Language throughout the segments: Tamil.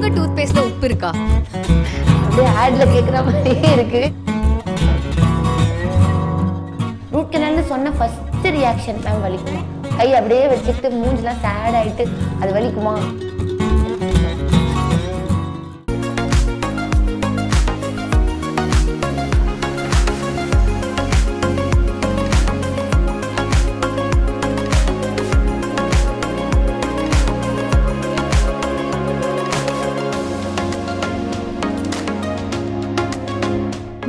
உங்க டூத் பேஸ்ட்ல உப்பு இருக்கா? அப்படியே ஆட்ல கேக்குற மாதிரியே இருக்கு. ரூட் கெனால்னு சொன்ன ஃபர்ஸ்ட் ரியாக்ஷன் மேம் வலிக்குமா? கை அப்படியே வச்சுக்கிட்டு மூஞ்சிலாம் சேட் ஆயிட்டு அது வலிக்குமா?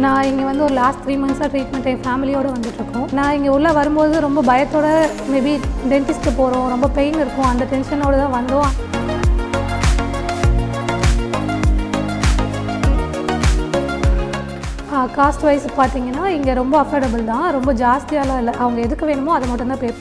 நான் இங்கே வந்து ஒரு லாஸ்ட் 3 months ட்ரீட்மெண்ட் என் ஃபேமிலியோடு வந்துட்டுருக்கோம். நான் இங்கே உள்ளே வரும்போது ரொம்ப பயத்தோட மேபி டென்டிஸ்ட்டு போகிறோம், ரொம்ப பெயின் இருக்கும், அந்த டென்ஷனோடு தான் வந்தோம். காஸ்ட் வைஸ் பார்த்தீங்கன்னா இங்கே ரொம்ப அஃபோர்டபுள் தான், ரொம்ப ஜாஸ்தியாலாம் இல்லை. அவங்க எதுக்கு வேணுமோ அதை மட்டும்தான் பே.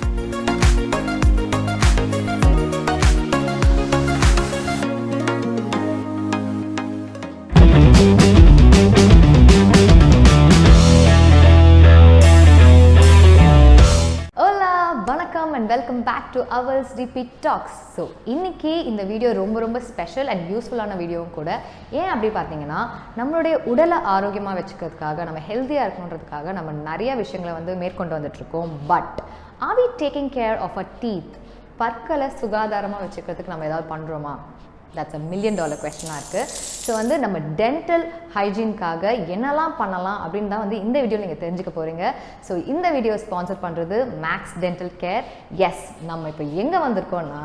வெல்கம் பேக் டு அவல்ஸ் DpTalks. ஸோ இன்றைக்கி இந்த வீடியோ ரொம்ப ஸ்பெஷல் அண்ட் யூஸ்ஃபுல்லான வீடியோவும் கூட. ஏன் அப்படி பார்த்தீங்கன்னா, நம்மளுடைய உடலை ஆரோக்கியமாக வச்சுக்கிறதுக்காக, நம்ம ஹெல்த்தியாக இருக்கணுன்றதுக்காக நம்ம நிறைய விஷயங்களை வந்து மேற்கொண்டு வந்துட்டுருக்கோம். But are we taking care of a teeth? பற்களை சுகாதாரமாக வச்சுக்கிறதுக்கு நம்ம ஏதாவது பண்ணுறோமா? தட்ஸ் அ $1 million கொஸ்டினாக இருக்குது. ஸோ வந்து நம்ம டென்டல் ஹைஜீனுக்காக என்னெல்லாம் பண்ணலாம் அப்படின்னு தான் வந்து இந்த வீடியோவில் நீங்கள் தெரிஞ்சுக்க போகிறீங்க. ஸோ இந்த வீடியோ ஸ்பான்சர் பண்ணுறது மேக்ஸ் டென்டல் கேர். எஸ், நம்ம இப்போ எங்கே வந்திருக்கோன்னா,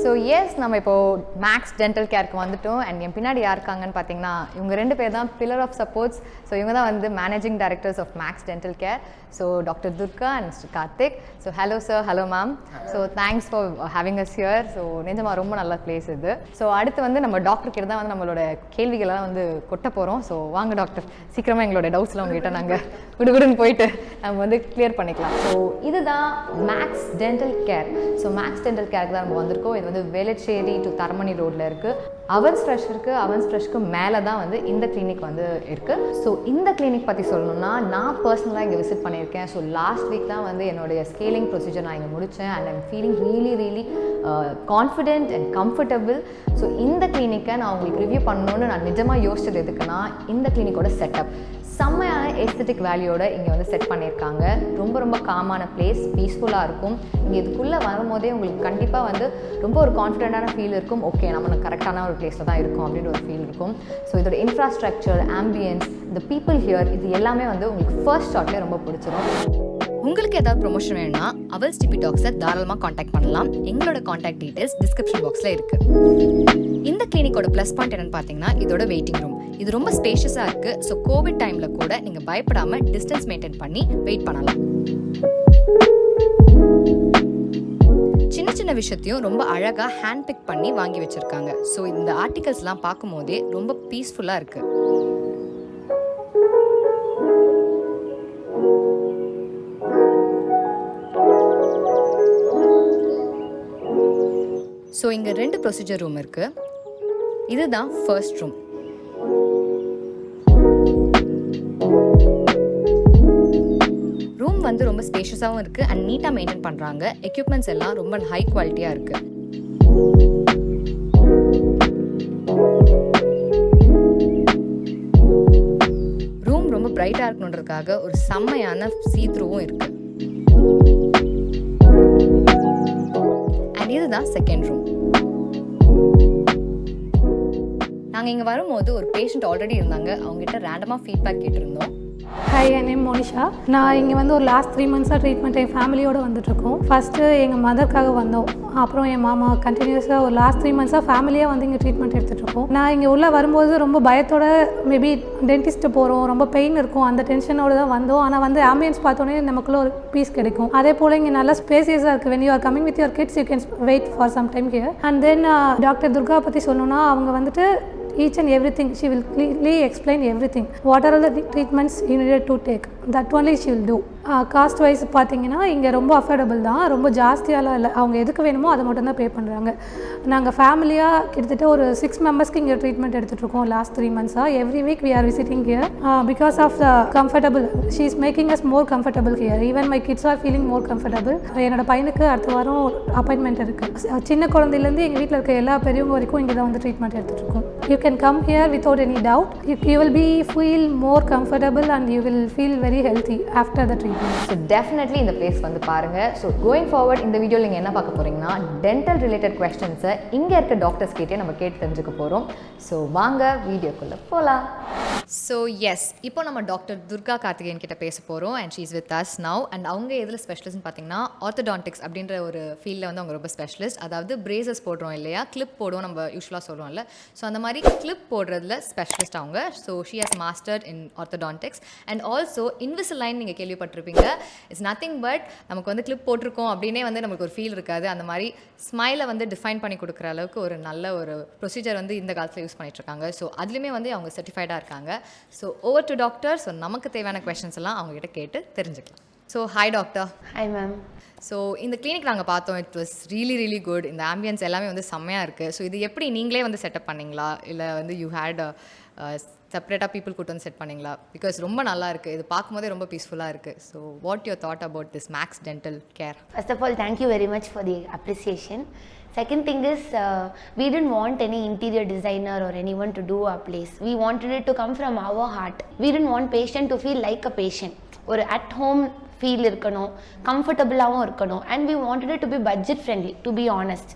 ஸோ எஸ், நம்ம இப்போது மேக்ஸ் டென்டல் கேருக்கு வந்துட்டோம். அண்ட் என் பின்னாடி யார் இருக்காங்கன்னு பார்த்தீங்கன்னா, இவங்க 2 பேர் தான் பில்லர் ஆஃப் சப்போர்ட்ஸ். ஸோ இவங்க தான் வந்து managing directors of Max dental care. So doctor Durga and mister Karthik. So hello sir, hello ma'am. So thanks for having us here. So நிஜமாக ரொம்ப நல்ல பிளேஸ் இது. ஸோ அடுத்து வந்து நம்ம டாக்டர் கிட்ட தான் வந்து நம்மளோட கேள்விகளெல்லாம் வந்து கொட்ட போகிறோம். ஸோ வாங்க டாக்டர், சீக்கிரமாக எங்களோட டவுட்ஸ்லாம் உங்ககிட்ட நாங்கள் குடுகுடுன்னு போயிட்டு நம்ம வந்து கிளியர் பண்ணிக்கலாம். ஸோ இதுதான் Max dental care. So Max Dental கேருக்கு தான் நம்ம வந்திருக்கோம். இது வந்து Velachery டு தரமணி ரோட்டில் இருக்குது. அவல்ஸ் ஃப்ரெஷ் இருக்குது. அவல்ஸ் ஃப்ரெஷ்க்கு மேலே தான் வந்து இந்த கிளினிக் வந்து இருக்குது. ஸோ இந்த கிளினிக் பற்றி சொல்லணும்னா, நான் பர்சனலாக இங்கே விசிட் பண்ணியிருக்கேன். ஸோ லாஸ்ட் வீக் தான் வந்து என்னுடைய ஸ்கேலிங் ப்ரொசீஜர் நான் இங்கே முடித்தேன். And I'm feeling really confident and comfortable. So இந்த கிளினிக்கை நான் உங்களுக்கு ரிவ்யூ பண்ணணுன்னு நான் நிஜமாக யோசிச்சது எதுக்குன்னா, இந்த கிளினிக்கோட செட்டப் செம்மையான எஸ்தெட்டிக் வேல்யூவோட இங்கே வந்து செட் பண்ணியிருக்காங்க. ரொம்ப காமான பிளேஸ், பீஸ்ஃபுல்லாக இருக்கும். இங்கே இதுக்குள்ளே வரும்போதே உங்களுக்கு கண்டிப்பாக வந்து ரொம்ப ஒரு கான்ஃபிடென்ட்டான ஃபீல் இருக்கும். ஓகே, நம்ம கரெக்டான ஒரு பிளேஸில் தான் இருக்கும் அப்படின்ற ஒரு ஃபீல் இருக்கும். ஸோ இதோட இன்ஃப்ராஸ்ட்ரக்சர், ஆம்பியன்ஸ், இந்த பீப்புள் ஹியர், இது எல்லாமே வந்து உங்களுக்கு ஃபர்ஸ்ட் ஷாட்லேயே ரொம்ப பிடிச்சிரும். உங்களுக்கு ஏதாவது ப்ரொமோஷன் வேணும்னா அவல்ஸ் DpTalks'ை தாராளமாக காண்டாக்ட் பண்ணலாம். எங்களோட காண்டாக்ட் டீடைல்ஸ் டிஸ்கிரிப்ஷன் பாக்ஸில் இருக்குது. இந்த கிளினிக்கோட ப்ளஸ் பாயிண்ட் என்னென்னு பார்த்தீங்கன்னா, இதோட வெயிட்டிங் ரூம். இது ரொம்ப ஸ்பேஷியஸாக இருக்குது. ஸோ கோவிட் டைமில் கூட நீங்கள் பயப்படாமல் டிஸ்டன்ஸ் மெயின்டைன் பண்ணி வெயிட் பண்ணலாம். சின்ன விஷயத்தையும் ரொம்ப அழகாக ஹேண்ட் பிக் பண்ணி வாங்கி வச்சுருக்காங்க. ஸோ இந்த ஆர்டிகல்ஸ்லாம் பார்க்கும் போதே ரொம்ப பீஸ்ஃபுல்லாக இருக்குது. ஸோ இங்கே 2 ப்ரொசீஜர் ரூம் இருக்குது. இதுதான் ஃபர்ஸ்ட் ரூம். ரூம் வந்து ரொம்ப ஸ்பேஷியஸாகவும் இருக்குது அண்ட் நீட்டாக மெயின்டைன் பண்ணுறாங்க. எக்யூப்மெண்ட்ஸ் எல்லாம் ரொம்ப ஹை குவாலிட்டியாக இருக்குது. ரூம் ரொம்ப பிரைட்டாக இருக்கணுன்றதுக்காக ஒரு செம்மையான சீத்ரூவும் இருக்குது. அண்ட் இதுதான் செகண்ட் ரூம். நாங்கள் இங்கே வரும்போது ஒரு பேஷண்ட் ஆல்ரெடி இருந்தாங்க. அவங்ககிட்ட ரேண்டமாக ஃபீட்பேக் கேட்டிருந்தோம். ஹாய், என் நேம் மோனிஷா. நான் இங்கே வந்து ஒரு லாஸ்ட் 3 months ட்ரீட்மெண்ட் என் ஃபேமிலியோடு வந்துட்டுருக்கோம். ஃபஸ்ட்டு எங்கள் மதருக்காக வந்தோம், அப்புறம் என் மாமா. கண்டினியூஸாக ஒரு லாஸ்ட் 3 months ஃபேமிலியாக வந்து இங்கே ட்ரீட்மெண்ட் எடுத்துகிட்ருக்கோம். நான் இங்கே உள்ளே வரும்போது ரொம்ப பயத்தோட மேபி டென்டிஸ்ட்டு போகிறோம், ரொம்ப பெயின் இருக்கும், அந்த டென்ஷனோடு தான் வந்தோம். ஆனால் வந்து ஆம்பியன்ஸ் பார்த்தோன்னே நமக்குள்ளே ஒரு பீஸ் கிடைக்கும். அதே போல் இங்கே நல்லா ஸ்பேசியஸாக இருக்குது. When you are coming with your kids, you can wait for some time here. And then doctor Durga பற்றி சொல்லணும்னா, அவங்க வந்துட்டு each and everything. She will clearly explain everything. What are the treatments you needed to take, that only she will do. Cost wise பார்த்தீங்கன்னா இங்கே ரொம்ப அஃபோர்டபுள் தான், ரொம்ப ஜாஸ்தியாலாம் இல்லை. அவங்க எதுக்கு வேணுமோ அதை மட்டும் தான் பே பண்ணுறாங்க. நாங்கள் ஃபேமிலியாக கிட்டத்தட்ட ஒரு 6 மெம்பர்ஸ்க்கு இங்கே ட்ரீட்மெண்ட் எடுத்துகிட்ருக்கோம் லாஸ்ட் 3 மந்த்ஸாக. Every week we are visiting here because of the comfortable. She is making us more comfortable here. Even my kids are feeling more comfortable. என்னோட பையனுக்கு அடுத்த வாரம் அப்பாயின்மெண்ட் இருக்குது. சின்ன குழந்தையிலேருந்து எங்கள் வீட்டில் இருக்க எல்லா பெரியவங்க வரைக்கும் இங்கே தான் வந்து ட்ரீட்மெண்ட் எடுத்துகிட்ருக்கோம். You can come here without any doubt. You will be feel more comfortable and you will feel very healthy after the treatment. So definitely இந்த பிளேஸ் வந்து பாருங்கள். ஸோ கோயிங் ஃபார்வர்ட் இந்த வீடியோவில் நீங்கள் என்ன பார்க்க போகிறீங்கன்னா டென்டல் ரிலேட்டட் கொஸ்டின்ஸை இங்கே இருக்க டாக்டர்ஸ் கிட்டே நம்ம கேட்டு தெரிஞ்சுக்க போகிறோம். ஸோ வாங்க வீடியோக்குள்ளே போகலாம். ஸோ எஸ், இப்போ நம்ம டாக்டர் துர்கா கார்த்திகேயன் கிட்ட பேச போகிறோம். And she is with us now. And அவங்க எதில் ஸ்பெஷலிஸ்ட்னு பார்த்தீங்கன்னா ஆர்த்தோடான்டிக்ஸ் அப்படின்ற ஒரு ஃபீல்டில் வந்து அவங்க ரொம்ப ஸ்பெஷலிஸ்ட். அதாவது பிரேசஸ் போடுறோம் இல்லையா, கிளிப் போடுவோம் நம்ம யூஸ்வலாக சொல்லுவோம்ல. ஸோ அந்த மாதிரி கிளிப் போடுறதுல ஸ்பெஷலிஸ்ட் அவங்க. So she has mastered in orthodontics. And also Invisalign நீங்கள் கேள்விப்பட்டிருப்பீங்க. இட்ஸ் நத்திங் பட் நமக்கு வந்து கிளிப் போட்டிருக்கோம் அப்படின்னே வந்து நமக்கு ஒரு ஃபீல் இருக்காது. அந்த மாதிரி ஸ்மைலை வந்து டிஃபைன் பண்ணி கொடுக்குற அளவுக்கு ஒரு நல்ல ஒரு ப்ரொசீஜர் வந்து இந்த காலத்தில் யூஸ் பண்ணிகிட்ருக்காங்க. ஸோ அதுலேயுமே வந்து அவங்க சர்டிஃபைடாக இருக்காங்க. So over to doctor. So நமக்கு தேவையான கொஷின்ஸ் எல்லாம் அவங்ககிட்ட கேட்டு தெரிஞ்சுக்கலாம். So hi doctor. Hi ma'am. So இந்த கிளினிக் நாங்கள் பார்த்தோம். It was really good. இந்த ஆம்பியன்ஸ் எல்லாமே வந்து செம்மையாக இருக்குது. ஸோ இது எப்படி நீங்களே வந்து செட்டப் பண்ணிங்களா, இல்லை வந்து யூ ஹேட் செப்பரேட்டாக பீப்புள் கூட்டு வந்து செட் பண்ணிங்களா? பிகாஸ் ரொம்ப நல்லா இருக்குது, இது பார்க்கும்போதே ரொம்ப பீஸ்ஃபுல்லாக இருக்குது. So what your thought about this maths dental care? First of all, thank you very much for the appreciation. Second thing is, we didn't want any interior designer or anyone to do our place. We wanted it to come from our heart. We didn't want patient to feel like a patient. Or at home feel இருக்கணும், கம்ஃபர்டபுளாகவும் இருக்கணும். And we wanted it to be budget friendly, to be honest.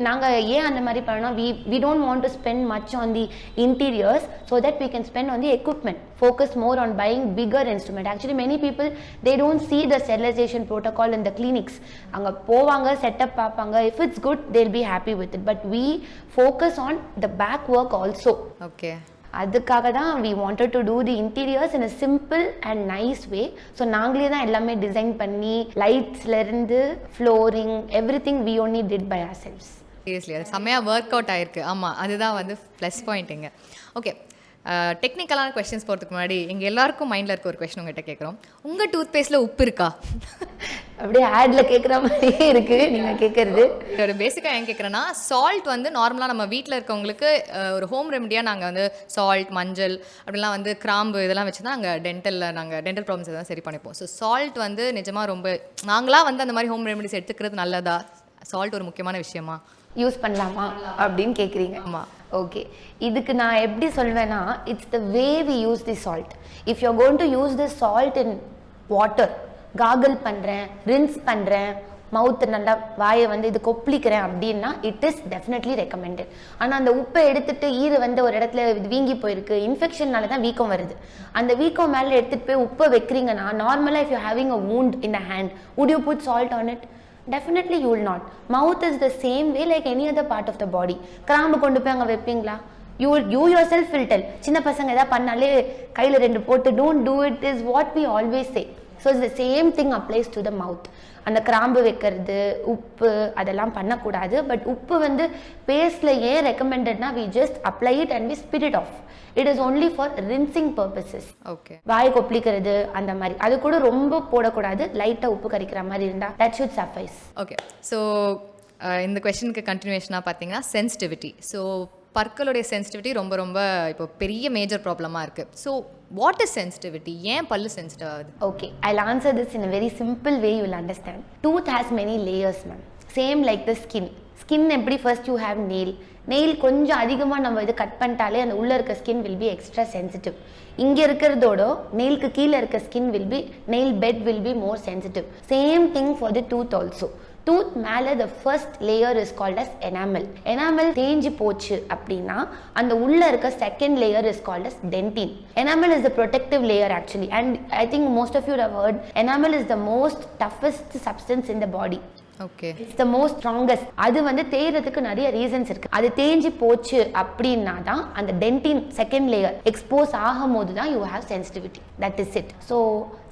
நாங்கள் ஏன் அந்த மாதிரி பண்ணோம், we don't want to spend much on the interiors so that we can spend on the equipment. Focus more on buying bigger instrument. Actually many people, they don't see the sterilization protocol in the clinics. அங்க போவாங்க, setup பார்ப்பாங்க. If it's good, they'll be happy with it. But we focus on the back work also. Okay. அதுக்காக தான் we wanted to do the interiors in a simple and nice way. So நாங்களே தான் எல்லாமே டிசைன் பண்ணி, லைட்ஸ்லேருந்து flooring everything we only did by ourselves. Seriously அது செம்மையாக ஒர்க் அவுட் ஆயிருக்கு. ஆமாம், அதுதான் வந்து ப்ளஸ் பாயிண்ட்டுங்க. ஓகே, டெக்னிக்கலான கொஸ்டின்ஸ் போகிறதுக்கு முன்னாடி எங்கள் எல்லாருக்கும் மைண்டில் இருக்க ஒரு கொஸ்டின் உங்கள்கிட்ட கேட்குறோம். உங்கள் டூத் பேஸ்ட்டில் உப்பு இருக்கா? அப்படியே ஆடில் கேட்குற மாதிரியே இருக்குது நீங்கள் கேட்குறது. ஒரு பேசிக்காக ஏன் கேட்குறேன்னா, சால்ட் வந்து நார்மலாக நம்ம வீட்டில் இருக்கவங்களுக்கு ஒரு ஹோம் ரெமடியாக நாங்கள் வந்து சால்ட், மஞ்சள் அப்படிலாம் வந்து கிராம்பு இதெல்லாம் வச்சு தான் நாங்கள் டென்டல் ப்ராப்ளம்ஸ் எல்லாம் சரி பண்ணிப்போம். ஸோ சால்ட் வந்து நிஜமாக ரொம்ப நாங்களாக வந்து அந்த மாதிரி ஹோம் ரெமடிஸ் எடுத்துக்கிறது நல்லதா? சால்ட் ஒரு முக்கியமான விஷயமா? யூஸ் பண்ணலாமா அப்படின்னு கேட்குறீங்க. ஆமாம். ஓகே, இதுக்கு நான் எப்படி சொல்வேன்னா, it's the way we use the salt. If you going to use the salt in water, gargle பண்ணுறேன், ரின்ஸ் பண்ணுறேன், மவுத்து நல்லா வாயை வந்து இது கொப்பளிக்கிறேன் அப்படின்னா இட் இஸ் டெஃபினெட்லி ரெக்கமெண்டட். ஆனால் அந்த உப்பை எடுத்துட்டு ஈறு வந்து ஒரு இடத்துல இது வீங்கி போயிருக்கு, இன்ஃபெக்ஷன்னால தான் வீக்கம் வருது, அந்த வீக்கம் மேலே எடுத்துகிட்டு போய் உப்பை வைக்கிறீங்கன்னா, நார்மலாக if you having a wound in a hand, would you put salt on it? Definitely you will not. Mouth is the same way like any other part of the body. கிராம்பு கொண்டு போய் அங்கே வைப்பீங்களா? You yourself will tell. சின்ன பசங்க எதாவது பண்ணாலே கையில் 2 போட்டு don't do it is what we always say. So it's the same thing applies to the mouth. அந்த கிராம்பு வைக்கிறது, உப்பு அதெல்லாம் பண்ணக்கூடாது. பட் உப்பு வந்து பேஸ்ட்ல ஏன் ரெக்கமெண்டட்னா, we just apply it and we spit it off. It is only for rinsing purposes. Okay. வாய் கொப்பளிக்கிறது அந்த மாதிரி, அது கூட ரொம்ப போடக்கூடாது, லைட்டாக உப்பு கறிக்கிற மாதிரி இருந்தால் that should suffice. Okay, so இந்த கொஸ்டினுக்கு கண்டினியூஷனாக பார்த்தீங்கன்னா சென்சிட்டிவிட்டி. ஸோ பற்களுடைய சென்சிட்டிவிட்டி ரொம்ப ரொம்ப இப்போ பெரிய மேஜர் ப்ராப்ளமாக இருக்குது. So what is sensitivity? ஏன் பல்லு சென்சிட்டிவ் ஆகுது? Okay, I'll answer this in a very simple way you will understand. Tooth has many layers, ma'am. Same like the skin. Skin எப்படி first you have nail. Nail கொஞ்சம் அதிகமாக நம்ம இது கட் பண்ணிட்டாலே அந்த உள்ளே இருக்க skin will be extra sensitive. இங்கே இருக்கிறதோட நெயிலுக்கு கீழே இருக்க skin will be, nail bed will be more sensitive. Same thing for the tooth also. Tooth மேலே the first layer is called as enamel. Enamel தேஞ்சு போச்சு அப்படின்னா அந்த உள்ளே இருக்க second layer is called as dentin. Enamel is the protective layer actually. And I think most of you have heard enamel is the most toughest substance in the body. Okay, it's the most strongest. அது வந்து தேய்றதுக்கு நிறைய ரீசன்ஸ் இருக்கு. அது தேஞ்சு போச்சு அப்படின்னா தான் அந்த டென்டின் செகண்ட் லேயர் எக்ஸ்போஸ் ஆகும் போது தான் you have sensitivity. That is it. So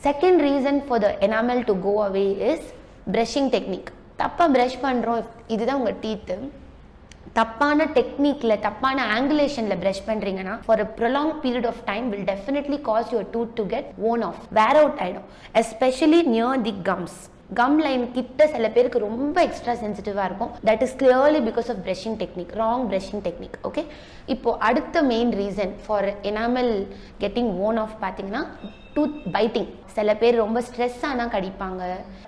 second reason for the enamel to go away is brushing technique. தப்பாக ப்ரஷ் பண்ணுறோம். இதுதான் உங்கள் டீத்து. தப்பான டெக்னிக்கில் தப்பான ஆங்குலேஷனில் ப்ரஷ் பண்ணுறீங்கன்னா for a prolong period of time will definitely cause your tooth to get worn off, wear out ஆகிடும். Especially near the gums. Gum line கிட்ட சில பேருக்கு ரொம்ப எக்ஸ்ட்ரா சென்சிட்டிவாக இருக்கும். That is clearly because of brushing technique, wrong brushing technique. Okay, இப்போது அடுத்த main reason for enamel getting worn off பார்த்தீங்கன்னா டூத் பைட்டிங். சில பேர் ரொம்ப ஸ்ட்ரெஸ் ஆனால் கடிப்பாங்க,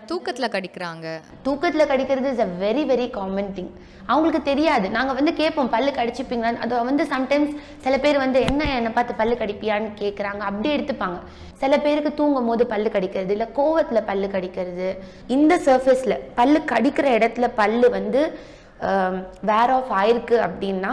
தூக்கத்தில் கடிக்கிறாங்க. தூக்கத்தில் கடிக்கிறது is a very very common thing. அவங்களுக்கு தெரியாது. நாங்கள் கேட்போம் பல்லு கடிச்சிப்பீங்களான்னு. அதை சம்டைம்ஸ் சில பேர் என்னை பார்த்து பல்லு கடிப்பியான்னு கேட்குறாங்க, அப்படியே எடுத்துப்பாங்க. சில பேருக்கு தூங்கும் போது பல்லு கடிக்கிறது, இல்லை கோவத்தில் பல்லு கடிக்கிறது, இந்த சர்ஃபேஸில் பல்லு கடிக்கிற இடத்துல பல்லு வேர் ஆஃப் ஆயிருக்கு அப்படின்னா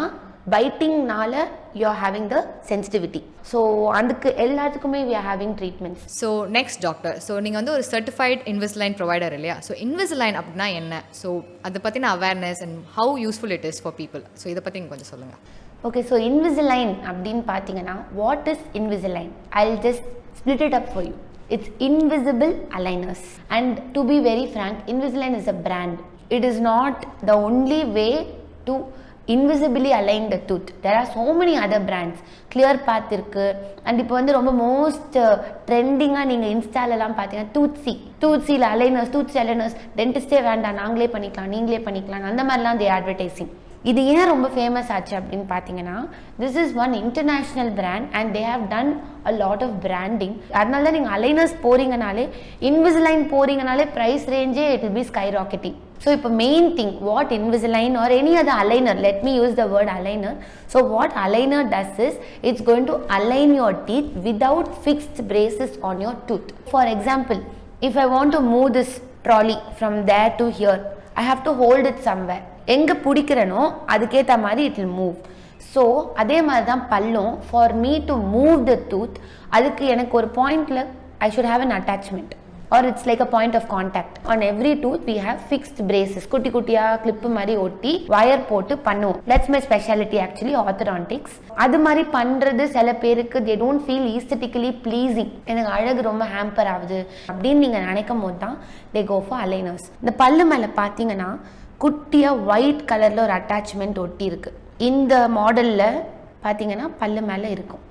பைட்டிங்னால you are having the sensitivity. So அதுக்கு எல்லாத்துக்குமே we are having treatments. So next doctor, so நீங்கள் ஒரு சர்டிஃபைட் இன்விசிலைன் ப்ரொவைடர் இல்லையா? ஸோ இன்விசிலைன் அப்படின்னா என்ன? ஸோ அதை பற்றின awareness and how useful it is for people. So இதை பற்றி கொஞ்சம் சொல்லுங்கள். ஓகே, ஸோ இன்விசிலைன் அப்படின்னு பார்த்தீங்கன்னா what is Invisalign? I will just split it up for you. It's invisible aligners, and to be very frank, Invisalign is a brand. It is not the only way to invisibly align the tooth. There are so many other brands. Clear Path இருக்கு, and இப்போ ரொம்ப மோஸ்ட் ட்ரெண்டிங்காக நீங்கள் இன்ஸ்டாலெலாம் பார்த்தீங்கன்னா டூத்சியில் அலைனர்ஸ், டூத்சி அலைனர்ஸ் டென்டிஸ்டே வேண்டாம், நாங்களே பண்ணிக்கலாம், நீங்களே பண்ணிக்கலாம், அந்த மாதிரிலாம் தே அட்வர்டைசிங். இது ஏன் ரொம்ப ஃபேமஸ் ஆச்சு அப்படின்னு பார்த்தீங்கன்னா, this is one international brand and they have done a lot of branding. அதனால தான் நீங்கள் அலைனர்ஸ் போகிறீங்கனாலே, இன்விசிலைன் போகிறீங்கனாலே ப்ரைஸ் ரேஞ்சே it will be sky rocketing. So, இப்போ main thing, what Invisalign or any other aligner, let me use the word aligner. So, what aligner does is, it's going to align your teeth without fixed braces on your tooth. For example, if I want to move this trolley from there to here, I have to hold it somewhere. எங்கே பிடிக்கிறனோ அதுக்கேற்ற மாதிரி it will move. ஸோ அதே மாதிரி தான் பல்லும். For me to move the tooth, அதுக்கு எனக்கு ஒரு பாயிண்டில் I should have an attachment. Or it's like a point of contact. On every tooth we have fixed braces. குட்டி குட்டியாக கிளிப்பு மாதிரி ஒட்டி வயர் போட்டு பண்ணுவோம். That's my specialty actually, orthodontics. அது மாதிரி பண்ணுறது சில பேருக்கு they don't feel aesthetically pleasing. எனக்கு அழகு ரொம்ப ஹேம்பர் ஆகுது அப்படின்னு நீங்கள் நினைக்கும் போது தான் they go for aligners. இந்த பல்லு மேலே பார்த்தீங்கன்னா குட்டியாக ஒயிட் கலரில் ஒரு அட்டாச்மெண்ட் ஒட்டி இருக்குது. இந்த மாடலில் பார்த்தீங்கன்னா பல்லு மேலே இருக்கும்.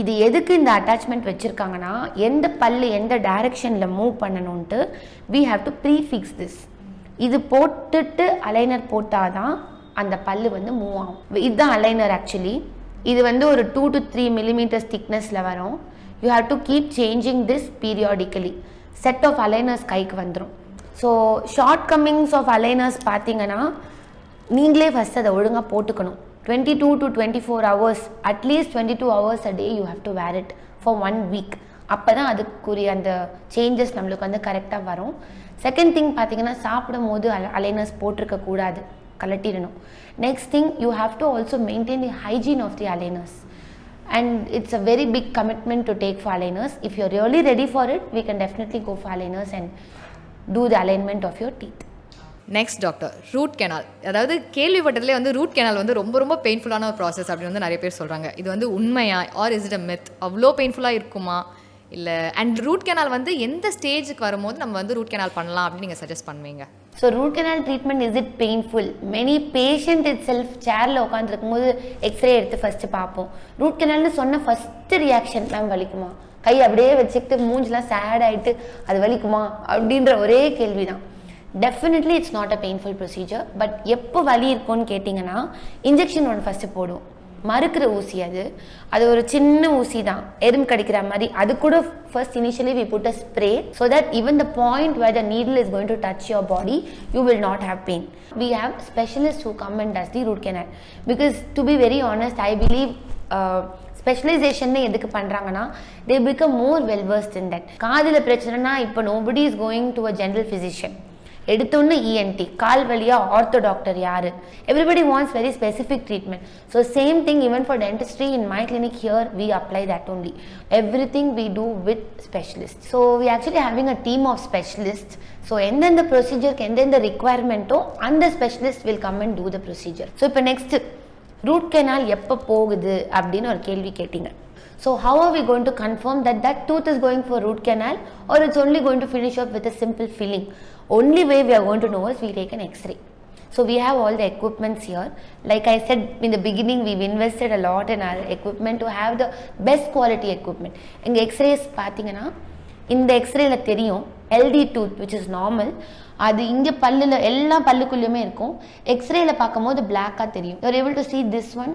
இது எதுக்கு இந்த அட்டாச்மெண்ட் வச்சுருக்காங்கன்னா, எந்த பல்லு எந்த டைரெக்ஷனில் move பண்ணணுன்ட்டு we have to prefix this. இது போட்டுட்டு அலைனர் போட்டால் தான் அந்த பல்லு மூவ் ஆகும். இதுதான் அலைனர் ஆக்சுவலி. இது ஒரு 2 to 3 millimeters திக்னஸில் வரும். You have to keep changing this periodically. Set of aligners கைக்கு வந்துடும். So shortcomings of aligners பார்த்தீங்கன்னா, நீங்களே ஃபஸ்ட் அதை ஒழுங்காக போட்டுக்கணும். 22 to 24 hours, at least 22 hours a day you have to wear it for 1 week. அப்போ தான் அதுக்குரிய அந்த சேஞ்சஸ் நம்மளுக்கு கரெக்டாக வரும். செகண்ட் திங் பார்த்தீங்கன்னா, சாப்பிடும் போது அலைனர்ஸ் போட்டிருக்க கூடாது, கலட்டிடணும். Next thing, you have to also maintain the hygiene of the aligners. And it's a very big commitment to take for aligners. If you're really ready for it, we can definitely go for aligners and do the alignment of your teeth. Next doctor, root canal. அதாவது கேள்விப்பட்டதுலேயே ரூட் கெனால் ரொம்ப ரொம்ப பெயின்ஃபுல்லான ஒரு ப்ராசஸ் அப்படின்னு நிறைய பேர் சொல்கிறாங்க. இது உண்மையா, or is it a myth? அவ்வளோ பெயின்ஃபுல்லாக இருக்குமா இல்லை? அண்ட் ரூட் கெனால் எந்த ஸ்டேஜுக்கு வரும்போது நம்ம ரூட் கெனால் பண்ணலாம் அப்படின்னு நீங்கள் சஜஸ்ட் பண்ணுவீங்க? So root canal treatment is it painful? Many patient itself சேரில் உட்காந்துருக்கும் போது எக்ஸ்ரே எடுத்து ஃபஸ்ட்டு பார்ப்போம். ரூட் கெனால்னு சொன்ன ஃபஸ்ட்டு ரியாக்ஷன், மேம் வலிக்குமா? கை அப்படியே வச்சுக்கிட்டு மூஞ்சிலாம் சேட் ஆகிட்டு அது வலிக்குமா அப்படின்ற ஒரே கேள்வி தான். Definitely it's not a painful procedure. But எப்போ வலி இருக்கும்னு கேட்டிங்கன்னா, இன்ஜெக்ஷன் ஒன்று ஃபஸ்ட்டு போடுவோம். மறுக்கிற ஊசி அது ஒரு சின்ன ஊசி தான், எறும்பு கடிக்கிற மாதிரி. அது கூட first initially we put a spray so that even the point where the needle is going to touch your body you will not have pain. We have specialist who come and does the root canal. Because to be very honest, I believe specialization எதுக்கு பண்ணுறாங்கன்னா, they become more well versed in that. காதில் பிரச்சனைனா இப்போ nobody is going to a general physician. எடுத்தோன்னு இஎன்டி, கால் வழியாக ஆர்த்தோ டாக்டர் யார்? Everybody wants very specific treatment. So same thing even for dentistry in my clinic here we apply that only. Everything we do with specialist. So we actually having a team of specialist. So எந்தெந்த ப்ரொசீஜருக்கு எந்தெந்த ரிக்வயர்மெண்ட்டோ அந்த specialist will come and do the procedure. So இப்போ நெக்ஸ்ட்டு ரூட் கெனால் எப்போ போகுது அப்படின்னு ஒரு கேள்வி கேட்டிங்க. So how are we going to confirm that that tooth is going for root canal or it's only going to finish up with a simple filling? Only way we are going to know is we take an X-ray. So we have all the equipments here. Like I said in the beginning, we've invested a lot in our equipment to have the best quality equipment. இங்கே எக்ஸ்ரேஸ் பார்த்தீங்கன்னா இந்த எக்ஸ்ரேல தெரியும் LD tooth which is normal, அது இங்கே பல்லில் எல்லா பல்லுக்குள்ளேயுமே இருக்கும். எக்ஸ்ரேல பார்க்கும்போது பிளாக்காக தெரியும். You are able to see this one.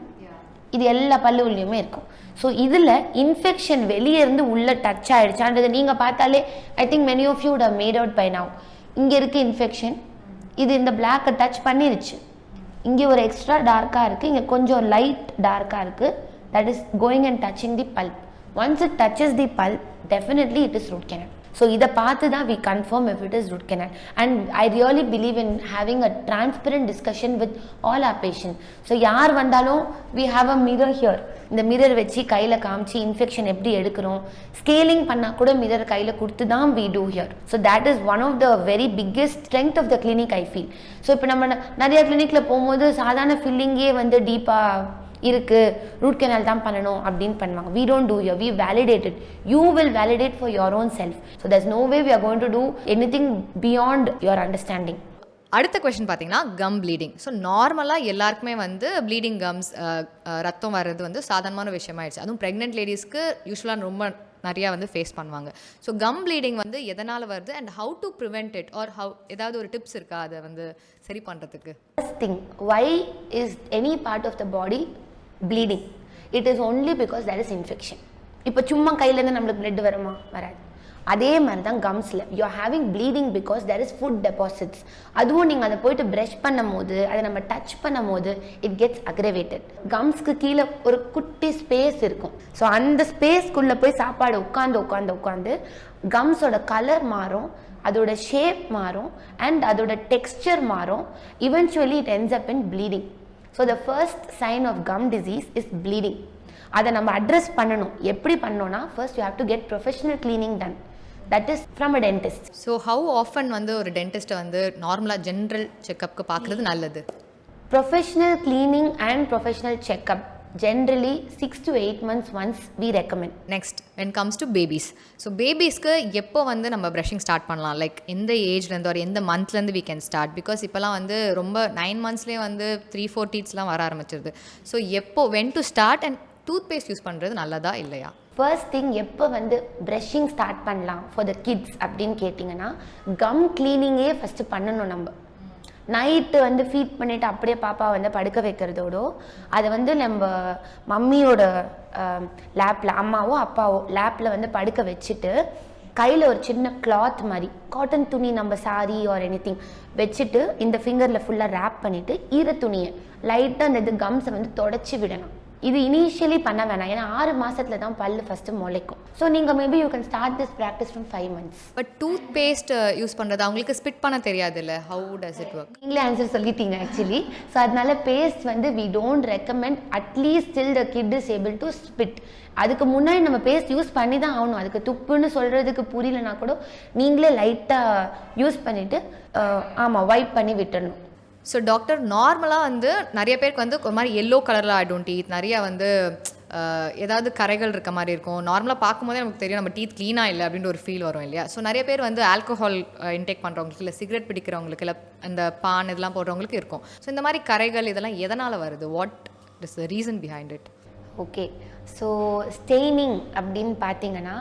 இது எல்லா பல்லுக்குள்ளேயுமே இருக்கும். ஸோ இதில் இன்ஃபெக்ஷன் வெளியே இருந்து உள்ளே டச் ஆகிடுச்சான்றது நீங்கள் பார்த்தாலே I think many of you would have made out by now. இங்கே இருக்க இன்ஃபெக்ஷன் இது இந்த பிளாக்கை டச் பண்ணிருச்சு. இங்கே ஒரு எக்ஸ்ட்ரா டார்க்காக இருக்குது, இங்கே கொஞ்சம் லைட் டார்க்காக இருக்குது. That is going and touching the pulp. Once it touches the pulp definitely it is root canal. So இதை பார்த்து தான் we confirm if it is root canal. And I really believe in having a transparent discussion with all our patient. So யார் வந்தாலும் we have a mirror here. இந்த மிரர் வச்சு கையில் காமிச்சு இன்ஃபெக்ஷன் எப்படி எடுக்கிறோம், ஸ்கேலிங் பண்ணால் கூட மிரர் கையில் கொடுத்து தான் we do here. So that is one of the very biggest strength of the clinic I feel. So இப்போ நம்ம நிறைய கிளினிக்கில் போகும்போது சாதாரண ஃபில்லிங்கே வந்து டீப்பாக இருக்குது, ரூட் கெனால் தான் பண்ணணும் அப்படின்னு பண்ணுவாங்க. we don't do here, we validate it. You will validate for your own self. So there's no way we are going to do anything beyond your understanding. அடுத்த கொஷின் பார்த்தீங்கன்னா கம் ப்ளீடிங். ஸோ நார்மலாக எல்லாருக்குமே வந்து ப்ளீடிங் கம்ஸ் ரத்தம் வர்றது வந்து சாதாரணமான விஷயமாயிடுச்சு. அதுவும் ப்ரெக்னென்ட் லேடிஸ்க்கு யூஸ்வலாக ரொம்ப நிறையா வந்து ஃபேஸ் பண்ணுவாங்க. ஸோ கம் ப்ளீடிங் வந்து எதனால் வருது and how to prevent it or ஏதாவது ஒரு டிப்ஸ் இருக்கா அதை வந்து சரி பண்ணுறதுக்கு? First thing, why is any part of the body bleeding? It is only because there is infection. இப்போ சும்மா கையிலேருந்து நம்மளுக்கு பிளட் வருமா? வராது. அதே மாதிரி தான் கம்ஸில் you are having bleeding because there is food deposits. அதுவும் நீங்கள் அதை போயிட்டு ப்ரஷ் பண்ணும் போது, அதை நம்ம டச் பண்ணும் போது இட் கெட்ஸ் அக்ரவேட்டட். கம்ஸ்க்கு கீழே ஒரு குட்டி ஸ்பேஸ் இருக்கும். ஸோ அந்த ஸ்பேஸ்க்குள்ளே போய் சாப்பாடு உட்காந்து கம்ஸோட கலர் மாறும், அதோட ஷேப் மாறும் அண்ட் அதோட டெக்ஸ்சர் மாறும். Eventually it ends up in bleeding. So the first sign of gum disease is bleeding. அதை நம்ம அட்ரஸ் பண்ணணும். எப்படி பண்ணோன்னா first you have to get professional cleaning done. That is from a dentist. So how often வந்து ஒரு டென்டிஸ்ட்டை வந்து நார்மலாக ஜென்ரல் செக்கப்புக்கு பார்க்குறது நல்லது? Professional cleaning and professional checkup generally 6 to 8 months once we recommend. Next, when comes to babies. So பேபிஸ்க்கு எப்போ வந்து நம்ம ப்ரஷிங் ஸ்டார்ட் பண்ணலாம்? லைக் எந்த ஏஜ்லேருந்து ஒரு எந்த மந்த்லேருந்து we can start? பிகாஸ் இப்போலாம் வந்து ரொம்ப 9 monthsலேயே வந்து 3-4 டீத்ஸ்லாம் வர ஆரம்பிச்சிருது. ஸோ எப்போ when to start and toothpaste use பண்ணுறது நல்லதா இல்லையா? ஃபர்ஸ்ட் திங், எப்போ வந்து ப்ரஷிங் ஸ்டார்ட் பண்ணலாம் ஃபார் த கிட்ஸ் அப்படின்னு கேட்டிங்கன்னா கம் கிளீனிங்கே ஃபஸ்ட்டு பண்ணணும். நம்ம நைட்டு வந்து ஃபீட் பண்ணிவிட்டு அப்படியே பாப்பா வந்து படுக்க வைக்கிறதோடோ அதை வந்து நம்ம மம்மியோட லேப்பில், அம்மாவோ அப்பாவோ லேப்பில் வந்து படுக்க வச்சுட்டு கையில் ஒரு சின்ன கிளாத் மாதிரி காட்டன் துணி, நம்ம சாரி ஆர் எனி திங் வச்சுட்டு இந்த ஃபிங்கரில் ஃபுல்லாக ரேப் பண்ணிவிட்டு ஈர துணியை லைட்டாக அந்த இது கம்ஸை வந்து தொடச்சி விடணும். இது இனிஷியலி பண்ண வேணாம், ஏன்னா 6 மாசத்துல தான் பல்லு ஃபர்ஸ்ட் முளைக்கும். ஸோ நீங்கள் maybe you can start this practice from 5 months. But toothpaste use பண்ணுறது அவங்களுக்கு ஸ்பிட் பண்ண தெரியாது இல்லை, ஹவு டஸ் இட் ஒர்க்? நீங்களே ஆன்சர் சொல்லிட்டீங்க ஆக்சுவலி. ஸோ அதனால பேஸ்ட் வந்து we don't recommend at least till the kid is able to spit. அதுக்கு முன்னாடி நம்ம பேஸ்ட் யூஸ் பண்ணி தான் ஆகணும். அதுக்கு துப்புன்னு சொல்கிறதுக்கு புரியலனா கூட நீங்களே லைட்டாக யூஸ் பண்ணிவிட்டு ஆமாம் வைப் பண்ணி விட்டுடணும். ஸோ டாக்டர், நார்மலாக வந்து நிறைய பேருக்கு வந்து ஒரு மாதிரி எல்லோ கலரில் ஆகிடும் டீத், நிறையா வந்து ஏதாவது கரைகள் இருக்க மாதிரி இருக்கும். நார்மலாக பார்க்கும்போதே நமக்கு தெரியும் நம்ம டீத் க்ளீனாக இல்லை அப்படின்ற ஒரு ஃபீல் வரும் இல்லையா? ஸோ நிறைய பேர் வந்து ஆல்கோஹால் இன்டேக் பண்ணுறவங்களுக்கு, இல்லை சிகரெட் பிடிக்கிறவங்களுக்கு, இல்லை அந்த பான் இதெல்லாம் போடுறவங்களுக்கு இருக்கும். ஸோ இந்த மாதிரி கரைகள் இதெல்லாம் எதனால் வருது? What is the reason behind it? Okay, so staining அப்படின்னு பார்த்தீங்கன்னா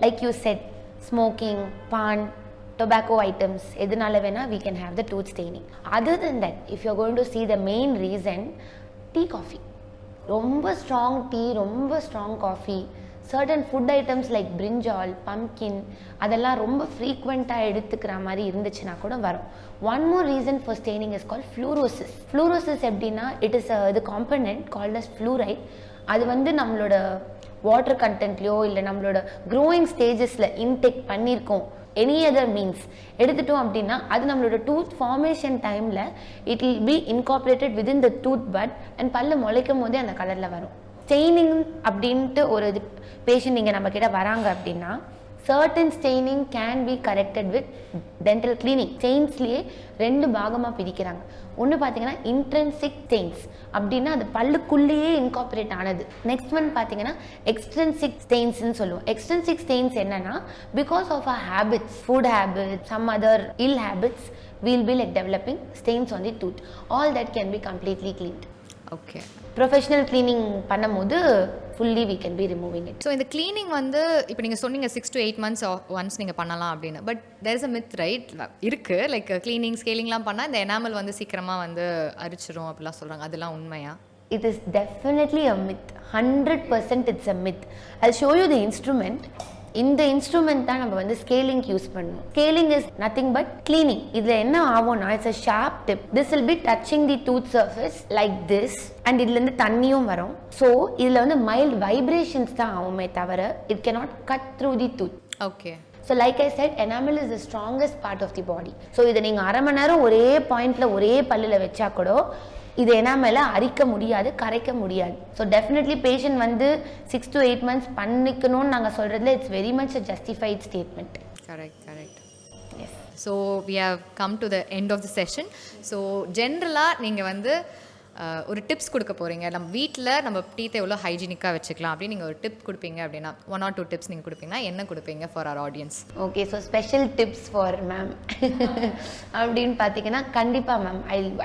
like you said smoking, paan, tobacco items, எதனால வேணா we can have the tooth staining. Other than that, if you're going to see the main reason, tea, coffee, ரொம்ப strong tea, ரொம்ப strong coffee, certain food items like brinjal, pumpkin, அதெல்லாம் ரொம்ப frequent-ஆக எடுத்துக்கிற மாதிரி இருந்துச்சுன்னா கூட வரும். One more reason for staining is called fluorosis. Fluorosis எப்படின்னா it is the component called as fluoride. அது வந்து நம்மளோட வாட்டர் கண்டென்ட்லையோ இல்லை நம்மளோட க்ரோயிங் ஸ்டேஜஸில் இன்டேக் பண்ணியிருக்கோம் எனி அதர் மீன்ஸ் எடுத்துட்டோம் அப்படின்னா அது நம்மளோட டூத் ஃபார்மேஷன் டைமில் it will B incorporated within the tooth but and பல்லு முளைக்கும் போதே அந்த கலரில் வரும். ஸ்டெய்னிங் அப்படின்ட்டு ஒரு பேஷண்ட் நீங்கள் நம்மக்கிட்ட வராங்க அப்படின்னா certain staining can be corrected with dental cleaning. ஸ்டெயின்ஸ்லேயே 2 பாகமாக பிரிக்கிறாங்க. ஒன்று பார்த்தீங்கன்னா இன்ட்ரென்சிக் ஸ்டெயின்ஸ், அப்படின்னா அது பல்லுக்குள்ளேயே இன்கார்பரேட் ஆனது. நெக்ஸ்ட் ஒன் பார்த்தீங்கன்னா எக்ஸ்ட்ரென்சிக் ஸ்டெயின்ஸ்ன்னு சொல்லுவோம். எக்ஸ்ட்ரென்சிக் ஸ்டெயின்ஸ் என்னன்னா because of our habits, food habits, some other ill habits, we'll be like developing stains on the tooth. All that can be completely cleaned. Okay. Professional cleaning பண்ணும்போது fully we can be removing it. So இந்த க்ளீனிங் வந்து இப்போ நீங்கள் சொன்னீங்க 6 to 8 months ஒன்ஸ் நீங்கள் பண்ணலாம் அப்படின்னு. But there is a myth, right? இருக்குது லைக் க்ளீனிங் ஸ்கேலிங்லாம் பண்ணால் இந்த எனாமல் வந்து சீக்கிரமாக வந்து அரிச்சிரும் அப்படிலாம் சொல்கிறாங்க. அதெல்லாம் உண்மையா? It is definitely a myth. 100% it's a myth. I'll show you the instrument. இந்த இன்ஸ்ட்ருமெண்ட் தான் நம்ம வந்து ஸ்கேலிங் யூஸ் பண்ணுவோம். Scaling is nothing but cleaning. இதில் என்ன ஆகும்னா it's a sharp tip. This will be touching the tooth surface like this and இதுலேருந்து தண்ணியும் வரும். ஸோ இதில் வந்து மைல்டு வைப்ரேஷன்ஸ் தான் ஆகுமே தவிர it cannot cut through the tooth. Okay. So like I set enamel is the strongest part of the body. So இதை நீங்கள் அரை மணி நேரம் ஒரே பாயிண்டில் ஒரே பல்லில் வச்சா கூட இது எனாமலை அரிக்க முடியாது, கரைக்க முடியாது. ஸோ டெஃபினெட்லி பேஷண்ட் வந்து 6 to 8 months பண்ணிக்கணும்னு நாங்கள் சொல்கிறதுல it's very much a justified statement. Correct. Yes. So we have come to the end of the session. ஸோ ஜென்ரலாக நீங்கள் வந்து ஒரு டிப்ஸ் கொடுக்க போகிறீங்க. நம்ம வீட்டில் நம்ம டீத்தை எவ்வளோ ஹைஜீனிக்காக வச்சுக்கலாம் அப்படின்னு நீங்கள் ஒரு டிப் கொடுப்பீங்க அப்படின்னா 1 or 2 டிப்ஸ் நீங்கள் கொடுப்பீங்கன்னா என்ன கொடுப்பீங்க for our audience? Okay, so special tips for ma'am அப்படின்னு பார்த்தீங்கன்னா கண்டிப்பாக ma'am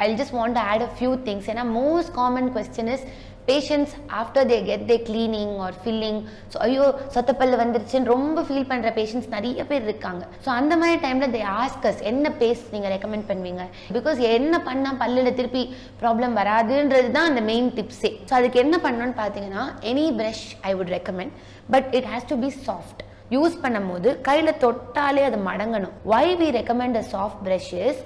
I just want to add a few things. ஏன்னா most common question is patients after they get they cleaning or filling. So ஐயோ சொத்தப்பல் வந்துருச்சுன்னு ரொம்ப ஃபீல் பண்ணுற பேஷண்ட்ஸ் நிறைய பேர் இருக்காங்க. ஸோ அந்த மாதிரி டைமில் தே ஆஸ்கஸ் என்ன பேஸ்ட் நீங்கள் ரெக்கமெண்ட் பண்ணுவீங்க, பிகாஸ் என்ன பண்ணால் பல்லில் திருப்பி ப்ராப்ளம் வராதுன்றது தான் அந்த மெயின் டிப்ஸே. ஸோ அதுக்கு என்ன பண்ணணும்னு பார்த்தீங்கன்னா any brush I would recommend, but it has to be soft. Use பண்ணும் போது கையில் தொட்டாலே அது மடங்கணும். Why we recommend a soft brush is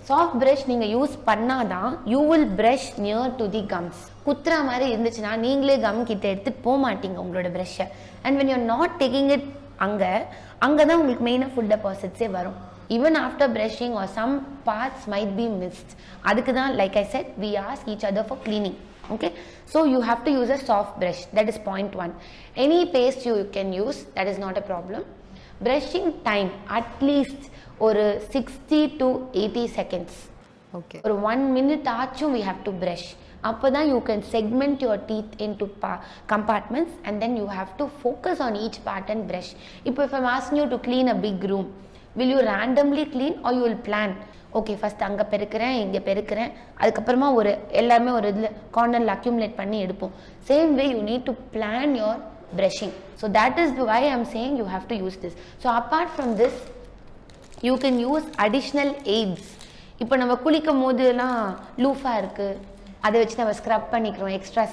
soft brush நீங்கள் யூஸ் பண்ணாதான் you will brush near to the gums. குத்துற மாதிரி இருந்துச்சுன்னா நீங்களே கம் கிட்ட எடுத்துகிட்டு போக மாட்டீங்க உங்களோட ப்ரஷ்ஷை. And when you're not taking it அங்கே தான் உங்களுக்கு மெயினாக ஃபுட் டெபாசிட்ஸே வரும். Even after brushing or some parts might be missed. அதுக்கு தான் like I said we ask each other for cleaning. Okay, so you have to use a soft brush. That is point 1. Any paste you can use, that is not a problem. Brushing time at least ஒரு 60 to 80 seconds. Okay. ஒரு 1 minute ஆச்சும் we have to brush. அப்போ தான் you can segment your teeth into compartments and then you have to focus on each part and brush. இப்போ if I'm asking you to clean a big room, will you randomly clean or you will plan? Okay, first அங்கே பெருக்கிறேன், இங்கே பெருக்கிறேன், அதுக்கப்புறமா ஒரு எல்லாமே ஒரு இதில் கார்னரில் அக்யூமுலேட் பண்ணி எடுப்போம். Same way you need to plan your brushing. So that is why I am saying you have to use this. So apart from this you can use additional aids. இப்போ நம்ம குளிக்கும் போதுலாம் லூஃபாக இருக்குது, அதை வச்சு நம்ம ஸ்க்ரப் பண்ணிக்கிறோம், எக்ஸ்ட்ரா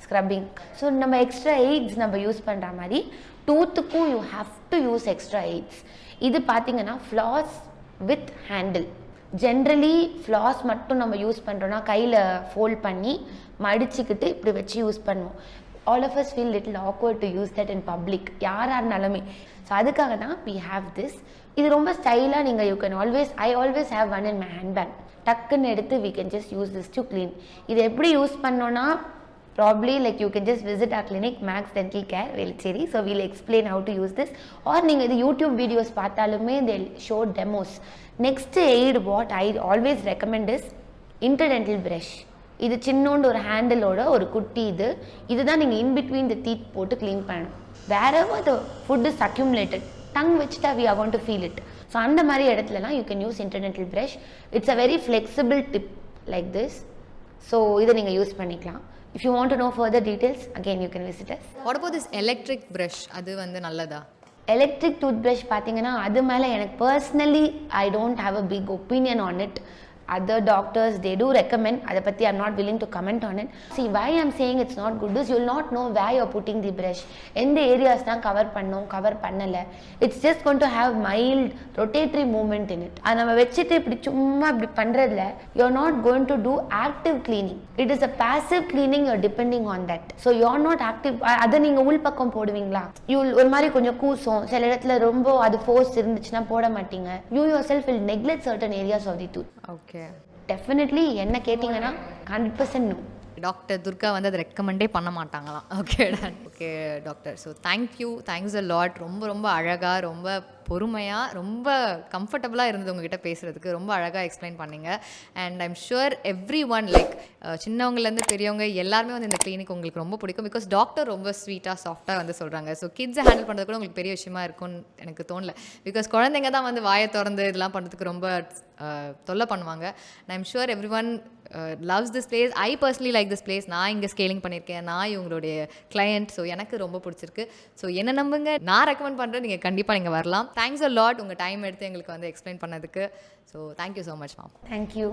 ஸ்க்ரப்பிங். ஸோ நம்ம எக்ஸ்ட்ரா எய்ட்ஸ் நம்ம யூஸ் பண்ணுற மாதிரி டூத்துக்கும் you have to use extra aids. இது பார்த்தீங்கன்னா floss with handle. Generally floss மட்டும் நம்ம யூஸ் பண்ணுறோன்னா கையில் ஃபோல்ட் பண்ணி மடிச்சுக்கிட்டு இப்படி வச்சு யூஸ் பண்ணுவோம். All of us feel little awkward to use that in public, யாராக இருந்தாலுமே. ஸோ அதுக்காக தான் வி ஹாவ் திஸ். இது ரொம்ப ஸ்டைலாக நீங்கள் you can I always have one in my handbag. டக்குன்னு எடுத்து we can just use this to clean. இது எப்படி யூஸ் பண்ணோன்னா probably like you can just visit our clinic MAXX Dental Care Velachery. So we'll explain how to use this, or நீங்கள் இது யூடியூப் வீடியோஸ் பார்த்தாலுமே they'll show demos. Next aid what I always recommend is interdental brush. இது சின்னோண்டு ஒரு ஹேண்டிலோட ஒரு குட்டி இதுதான் நீங்கள் in between the teeth போட்டு க்ளீன் பண்ணணும். wherever the food is accumulated, tongue வச்சுட்டா we are going to feel it. So அந்த மாதிரி இடத்துலலாம் you can use interdental brush. It's a very flexible tip like this. So இதை நீங்கள் யூஸ் பண்ணிக்கலாம். If you want to know further details, again you can visit us. What about this electric brush? அது வந்து நல்லதா? Electric toothbrush பார்த்தீங்கன்னா அது மேலே எனக்கு personally I don't have a big opinion on it. Other doctors they do recommend, அதை பற்றி I'm not willing to comment on it. See why I'm saying it's not good is you'll not know where you're putting the brush, எந்த ஏரியாஸ் தான் கவர் பண்ணோம் கவர் பண்ணலை. It's just going to have mild rotatory movement in it. அது நம்ம வச்சுட்டு இப்படி சும்மா இப்படி பண்ணுறதுல you're not going to do active cleaning. It is a passive cleaning, you're depending on that. So you're not active. அதை நீங்கள் உள் பக்கம் போடுவீங்களா, ஒரு மாதிரி கொஞ்சம் கூசும், சில இடத்துல ரொம்ப அது ஃபோர்ஸ் இருந்துச்சுன்னா போட மாட்டீங்க. You yourself will neglect certain areas of the tooth. Okay. Definitely என்ன கேட்டிங்கன்னா 100% நோ. டாக்டர் துர்கா வந்து அதை ரெக்கமெண்டே பண்ண மாட்டாங்களாம். Okay okay doctor. So thanks a lot. ரொம்ப ரொம்ப அழகாக, ரொம்ப பொறுமையாக, ரொம்ப கம்ஃபர்டபுளாக இருந்தது உங்ககிட்ட பேசுகிறதுக்கு. ரொம்ப அழகாக எக்ஸ்பிளைன் பண்ணீங்க. And I'm sure everyone like சின்னவங்கலேருந்து பெரியவங்க எல்லாருமே வந்து இந்த கிளினிக் உங்களுக்கு ரொம்ப பிடிக்கும். பிகாஸ் டாக்டர் ரொம்ப ஸ்வீட்டாக சாஃப்டாக வந்து சொல்கிறாங்க. ஸோ கிட்ஸை ஹேண்டில் பண்ணுறது கூட உங்களுக்கு பெரிய விஷயமா இருக்கும்னு எனக்கு தோணல. பிகாஸ் குழந்தைங்க தான் வந்து வாயை திறந்து இதெல்லாம் பண்ணுறதுக்கு ரொம்ப தொல்லை பண்ணுவாங்க. I'm sure every one loves this place. I personally like this place. நான் இங்கே ஸ்கேலிங் பண்ணியிருக்கேன், நான் இவங்களுடைய கிளையண்ட். ஸோ எனக்கு ரொம்ப பிடிச்சிருக்கு. ஸோ என்ன நம்புங்க, நான் ரெக்கமெண்ட் பண்ணுறேன், நீங்கள் கண்டிப்பாக நீங்கள் வரலாம். தேங்க்ஸ் அ லாட் உங்கள் டைம் எடுத்து எங்களுக்கு வந்து எக்ஸ்பிளைன் பண்ணதுக்கு. So thank you so much ma'am. Thank you.